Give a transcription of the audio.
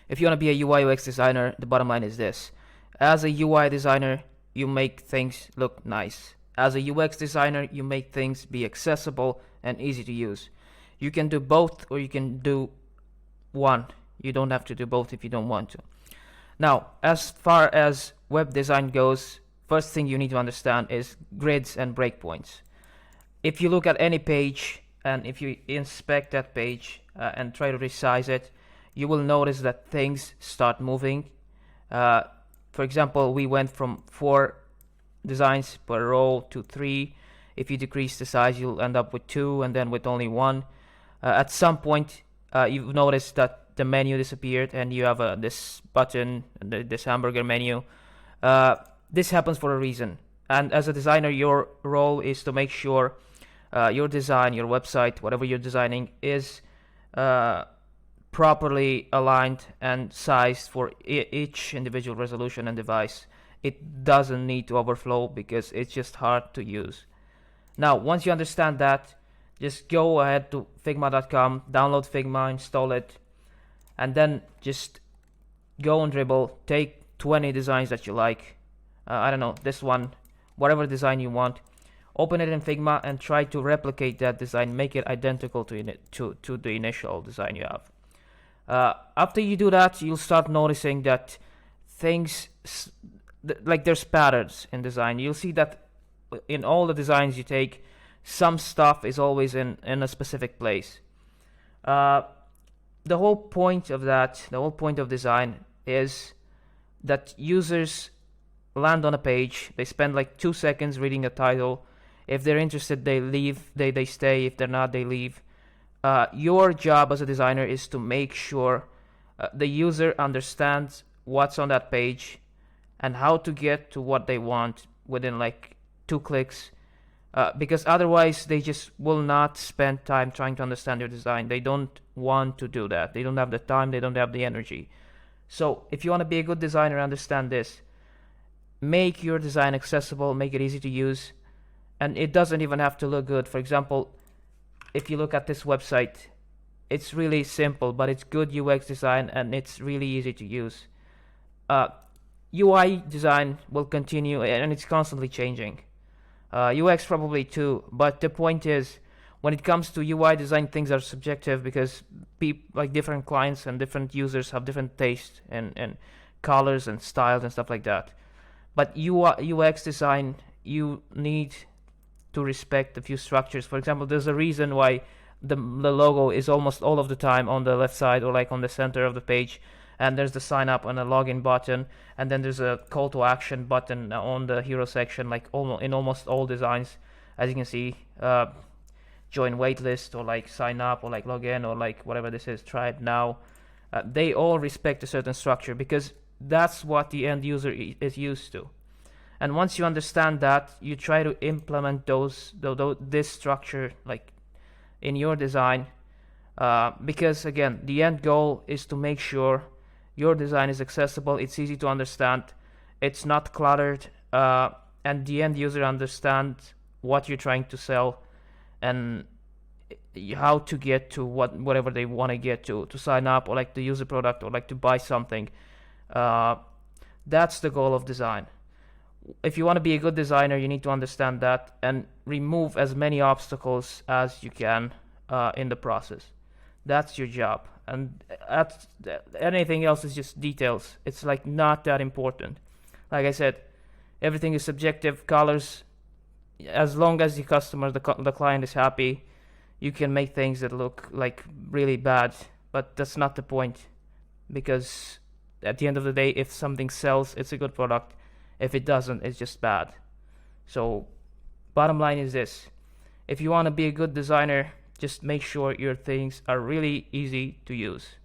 If you want to be a UI UX designer, the bottom line is this. As a UI designer, you make things look nice. As a UX designer, you make things be accessible and easy to use. You can do both, or you can do one. You don't have to do both if you don't want to. Now, as far as web design goes, first thing you need to understand is grids and breakpoints. If you look at any page and if you inspect that page and try to resize it, you will notice that things start moving. For example, we went from 4 designs per row to 3. If you decrease the size, you'll end up with 2 and then with only 1. At some point, you've noticed that the menu disappeared and you have this button, this hamburger menu. This happens for a reason. And as a designer, your role is to make sure your design, your website, whatever you're designing, is properly aligned and sized for each individual resolution and device. It doesn't need to overflow because it's just hard to use. Now, once you understand that, just go ahead to Figma.com, download Figma, install it, and then just go on Dribbble, take 20 designs that you like. I don't know, this one, whatever design you want. Open it in Figma and try to replicate that design, make it identical to the initial design you have. After you do that, you'll start noticing that things, like there's patterns in design. You'll see that in all the designs you take, some stuff is always in a specific place. The whole point of that, the whole point of design is that users land on a page, they spend like 2 seconds reading the title. If they're interested, they leave, they stay. If they're not, they leave. Your job as a designer is to make sure the user understands what's on that page and how to get to what they want within like 2 clicks. Because otherwise they just will not spend time trying to understand your design. They don't want to do that. They don't have the time, they don't have the energy. So if you want to be a good designer, understand this. Make your design accessible, make it easy to use, and it doesn't even have to look good. For example, if you look at this website, it's really simple, but it's good UX design and it's really easy to use. UI design will continue and it's constantly changing. UX probably too, but the point is, when it comes to UI design, things are subjective because like different clients and different users have different tastes and colors and styles and stuff like that. But UX design, you need to respect a few structures. For example, there's a reason why the logo is almost all of the time on the left side or like on the center of the page, and there's the sign up and a login button, and then there's a call to action button on the hero section, like in almost all designs, as you can see. Join waitlist, or like sign up, or like log in, or like whatever this is, try it now. They all respect a certain structure because that's what the end user is used to. And once you understand that, you try to implement this structure like in your design, because again, the end goal is to make sure your design is accessible, it's easy to understand, it's not cluttered, and the end user understands what you're trying to sell and how to get to whatever they want to get to sign up, or like to use a product, or like to buy something. That's the goal of design. If you want to be a good designer, you need to understand that and remove as many obstacles as you can in the process. That's your job, and anything else is just details. It's like not that important. Like I said, everything is subjective. Colors, as long as the customer, the client is happy, you can make things that look like really bad, but that's not the point, because at the end of the day, if something sells, it's a good product. If it doesn't, it's just bad. So bottom line is this: if you want to be a good designer, just make sure your things are really easy to use.